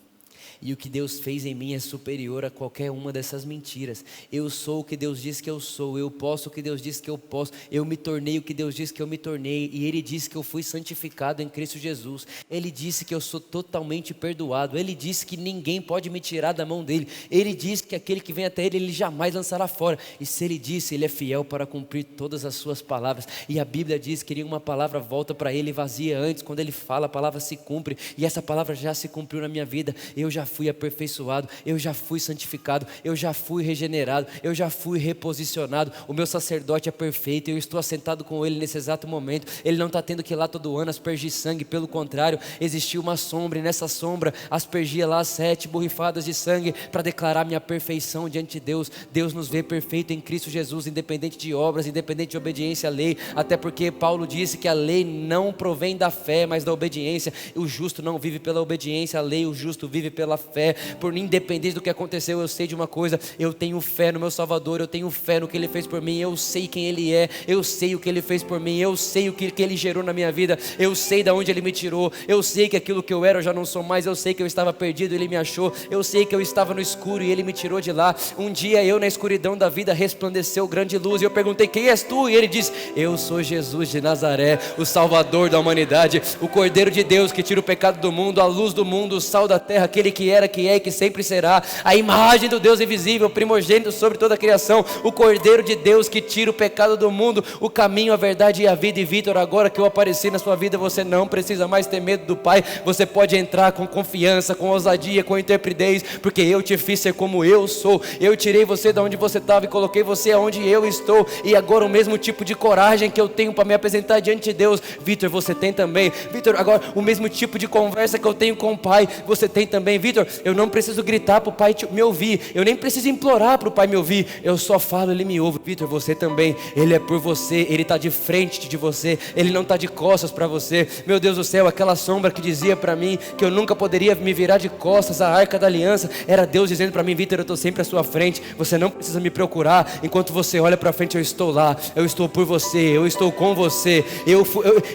E o que Deus fez em mim é superior a qualquer uma dessas mentiras. Eu sou o que Deus diz que eu sou. Eu posso o que Deus diz que eu posso. Eu me tornei o que Deus diz que eu me tornei. E Ele disse que eu fui santificado em Cristo Jesus. Ele disse que eu sou totalmente perdoado. Ele disse que ninguém pode me tirar da mão dEle. Ele disse que aquele que vem até Ele, Ele jamais lançará fora. E se Ele disse, Ele é fiel para cumprir todas as suas palavras. E a Bíblia diz que nenhuma palavra volta para Ele vazia. Antes, quando Ele fala, a palavra se cumpre. E essa palavra já se cumpriu na minha vida. Eu já fui aperfeiçoado, eu já fui santificado, eu já fui regenerado, eu já fui reposicionado. O meu sacerdote é perfeito, eu estou assentado com Ele nesse exato momento. Ele não está tendo que ir lá todo ano aspergir sangue, pelo contrário, existiu uma sombra, e nessa sombra aspergia lá 7 borrifadas de sangue para declarar minha perfeição diante de Deus. Deus nos vê perfeito em Cristo Jesus, independente de obras, independente de obediência à lei, até porque Paulo disse que a lei não provém da fé, mas da obediência. O justo não vive pela obediência à lei, o justo vive pela fé. Por independente do que aconteceu, eu sei de uma coisa: eu tenho fé no meu Salvador, eu tenho fé no que Ele fez por mim, eu sei quem Ele é, eu sei o que Ele fez por mim, eu sei o que Ele gerou na minha vida, eu sei de onde Ele me tirou, eu sei que aquilo que eu era eu já não sou mais, eu sei que eu estava perdido, Ele me achou, eu sei que eu estava no escuro e Ele me tirou de lá. Um dia eu, na escuridão da vida, resplandeceu grande luz, e eu perguntei: quem és tu? E Ele disse: eu sou Jesus de Nazaré, o Salvador da humanidade, o Cordeiro de Deus que tira o pecado do mundo, a luz do mundo, o sal da terra, aquele que era, que é e que sempre será, a imagem do Deus invisível, primogênito sobre toda a criação, o Cordeiro de Deus que tira o pecado do mundo, o caminho, a verdade e a vida. E Vitor, agora que eu apareci na sua vida, você não precisa mais ter medo do Pai, você pode entrar com confiança, com ousadia, com intrepidez, porque eu te fiz ser como eu sou. Eu tirei você de onde você estava e coloquei você aonde eu estou, e agora o mesmo tipo de coragem que eu tenho para me apresentar diante de Deus, Vitor, você tem também. Vitor, agora o mesmo tipo de conversa que eu tenho com o Pai, você tem também. Vitor, eu não preciso gritar para o Pai me ouvir, eu nem preciso implorar para o Pai me ouvir, eu só falo, Ele me ouve. Vitor, você também, Ele é por você, Ele está de frente de você, Ele não está de costas para você. Meu Deus do céu, aquela sombra que dizia para mim que eu nunca poderia me virar de costas, a arca da aliança, era Deus dizendo para mim: Vitor, eu estou sempre à sua frente, você não precisa me procurar, enquanto você olha para frente eu estou lá, eu estou por você, eu estou com você.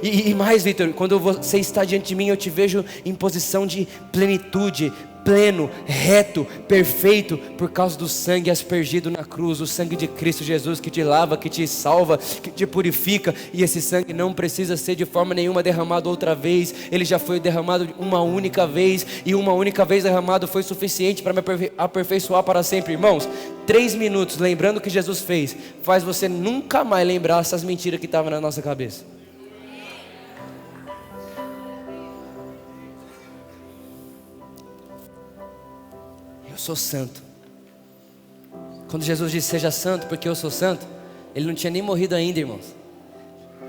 E mais, Vitor, quando você está diante de mim, eu te vejo em posição de plenitude, pleno, reto, perfeito, por causa do sangue aspergido na cruz, o sangue de Cristo Jesus que te lava, que te salva, que te purifica. E esse sangue não precisa ser de forma nenhuma derramado outra vez, ele já foi derramado uma única vez, e uma única vez derramado foi suficiente para me aperfeiçoar para sempre. Irmãos, 3 minutos lembrando o que Jesus fez, faz você nunca mais lembrar essas mentiras que estavam na nossa cabeça. Eu sou santo. Quando Jesus disse: seja santo porque eu sou santo, Ele não tinha nem morrido ainda, irmãos.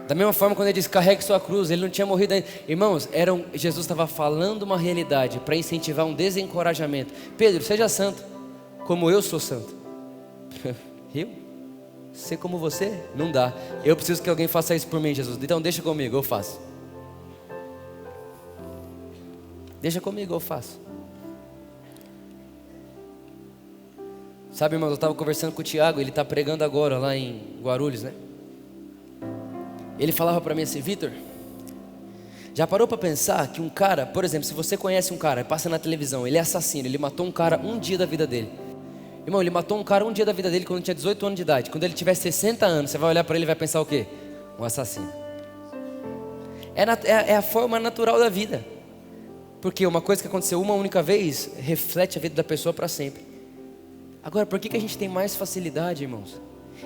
Da mesma forma, quando Ele disse: carregue sua cruz, Ele não tinha morrido ainda. Irmãos, Jesus estava falando uma realidade para incentivar um desencorajamento. Pedro, seja santo como eu sou santo. Eu? Ser como você? Não dá. Eu preciso que alguém faça isso por mim, Jesus. Então deixa comigo, eu faço. Deixa comigo, eu faço. Sabe, irmãos, eu estava conversando com o Tiago, ele está pregando agora lá em Guarulhos, né? Ele falava para mim assim: Vitor, já parou para pensar que um cara, por exemplo, se você conhece um cara, passa na televisão, ele é assassino, ele matou um cara um dia da vida dele. Irmão, ele matou um cara um dia da vida dele quando ele tinha 18 anos de idade. Quando ele tiver 60 anos, você vai olhar para ele e vai pensar o quê? Um assassino. É a forma natural da vida. Porque uma coisa que aconteceu uma única vez reflete a vida da pessoa para sempre. Agora, por que a gente tem mais facilidade, irmãos,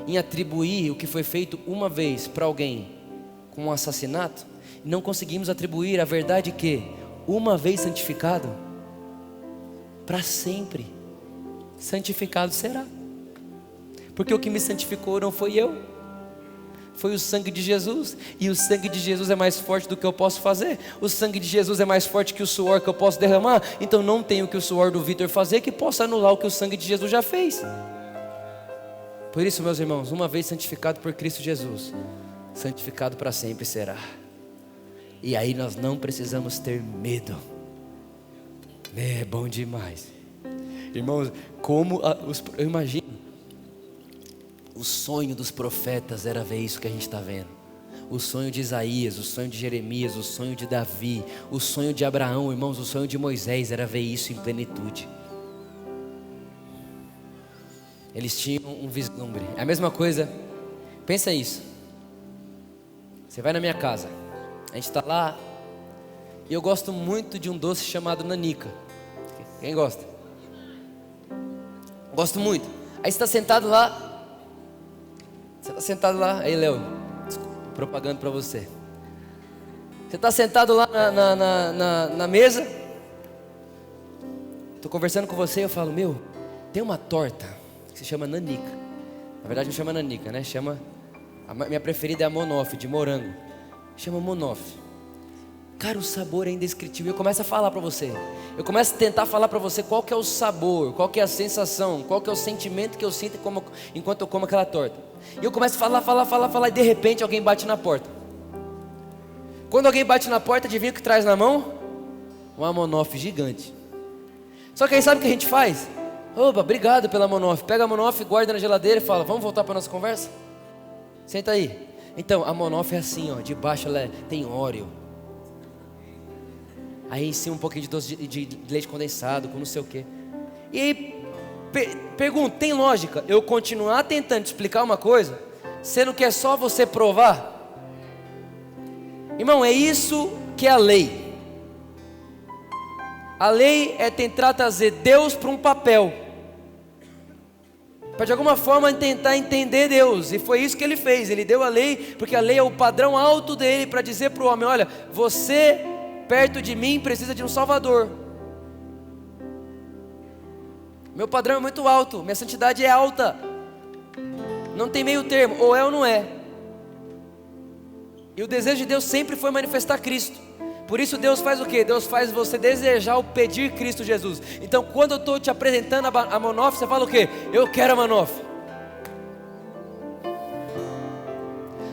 em atribuir o que foi feito uma vez para alguém com um assassinato, e não conseguimos atribuir a verdade que, uma vez santificado, para sempre santificado será? Porque o que me santificou não foi eu, foi o sangue de Jesus. E o sangue de Jesus é mais forte do que eu posso fazer. O sangue de Jesus é mais forte que o suor que eu posso derramar. Então não tem o que o suor do Vitor fazer que possa anular o que o sangue de Jesus já fez. Por isso, meus irmãos, uma vez santificado por Cristo Jesus, santificado para sempre será. E aí nós não precisamos ter medo. É bom demais. Irmãos, eu imagino, o sonho dos profetas era ver isso que a gente está vendo. O sonho de Isaías, o sonho de Jeremias, o sonho de Davi, o sonho de Abraão, irmãos, o sonho de Moisés era ver isso em plenitude. Eles tinham um vislumbre. É a mesma coisa, pensa isso. Você vai na minha casa, a gente está lá, e eu gosto muito de um doce chamado nanica. Quem gosta? Gosto muito. Aí você está sentado lá. Aí Léo, propaganda para você. Você está sentado lá na mesa. Estou conversando com você e eu falo, tem uma torta que se chama nanica. Na verdade não chama nanica, né? A minha preferida é a Monoff, de morango. Chama Monoff. Cara, o sabor é indescritível. Eu começo a falar para você. Eu começo a tentar falar para você qual que é o sabor, qual que é a sensação, qual que é o sentimento que eu sinto enquanto eu como aquela torta. E eu começo a falar, e de repente alguém bate na porta. Quando alguém bate na porta, adivinha o que traz na mão? Uma Monoff gigante. Só que aí sabe o que a gente faz? Opa, obrigado pela Monoff. Pega a Monoff, guarda na geladeira e fala, vamos voltar para nossa conversa? Senta aí. Então, a Monoff é assim, ó, de baixo ela tem Oreo. Aí em cima um pouquinho de doce de leite condensado, com não sei o que. E aí, pergunta, tem lógica eu continuar tentando te explicar uma coisa, sendo que é só você provar? Irmão, é isso que é a lei. A lei é tentar trazer Deus para um papel, para de alguma forma tentar entender Deus. E foi isso que ele fez. Ele deu a lei, porque a lei é o padrão alto dele, para dizer para o homem, olha, você perto de mim precisa de um Salvador. Meu padrão é muito alto, minha santidade é alta. Não tem meio termo, ou é ou não é. E o desejo de Deus sempre foi manifestar Cristo. Por isso Deus faz o quê? Deus faz você desejar ou pedir Cristo Jesus. Então quando eu estou te apresentando a Monoff, você fala o quê? Eu quero a Monoff.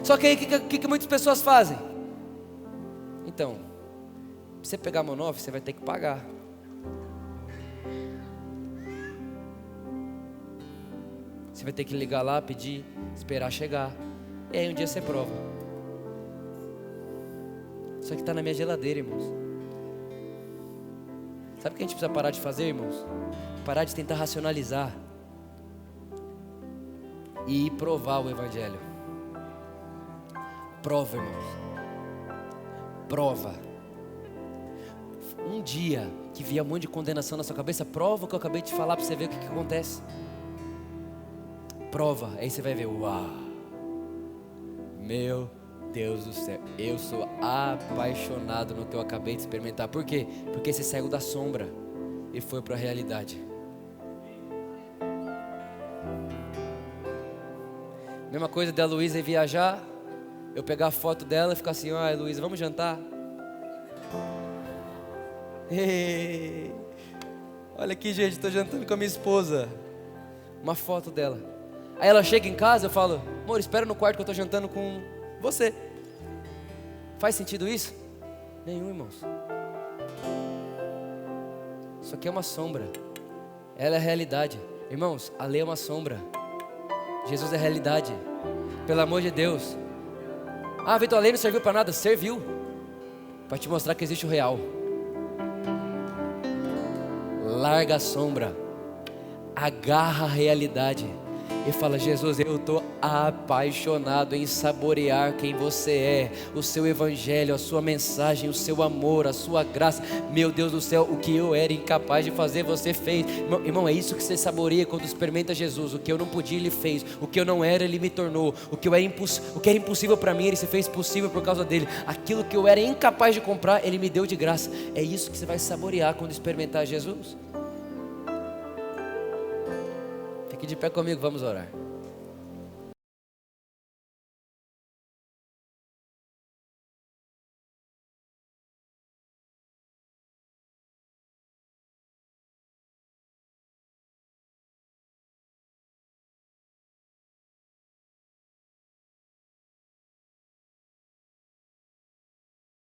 Só que aí o que muitas pessoas fazem? Então, pra você pegar a Monoff, você vai ter que pagar. Você vai ter que ligar lá, pedir, esperar chegar. E aí um dia você prova. Só que está na minha geladeira, irmãos. Sabe o que a gente precisa parar de fazer, irmãos? Parar de tentar racionalizar e ir provar o Evangelho. Prova, irmãos. Prova. Um dia que vier um monte de condenação na sua cabeça, prova o que eu acabei de falar para você ver o que acontece. Prova, aí você vai ver, uau, meu Deus do céu, eu sou apaixonado no que eu acabei de experimentar. Por quê? Porque você saiu da sombra e foi para a realidade. Mesma coisa da Luísa ir viajar, eu pegar a foto dela e ficar assim, Luísa, vamos jantar? Ei, olha aqui, gente, estou jantando com a minha esposa. Uma foto dela. Aí ela chega em casa, eu falo, amor, espera no quarto que eu estou jantando com você. Faz sentido isso? Nenhum, irmãos. Isso aqui é uma sombra. Ela é a realidade. Irmãos, a lei é uma sombra. Jesus é a realidade. Pelo amor de Deus. Vitor, a lei não serviu para nada. Serviu para te mostrar que existe o real. Larga a sombra, agarra a realidade. e fala: Jesus, eu estou apaixonado em saborear quem você é, o seu evangelho, a sua mensagem, o seu amor, a sua graça. Meu Deus do céu, o que eu era incapaz de fazer, você fez. Irmão, é isso que você saboreia quando experimenta Jesus. O que eu não podia, Ele fez. O que eu não era, Ele me tornou. O que era impossível para mim, Ele se fez possível por causa dele. Aquilo que eu era incapaz de comprar, Ele me deu de graça. É isso que você vai saborear quando experimentar Jesus. Fique de pé comigo, vamos orar.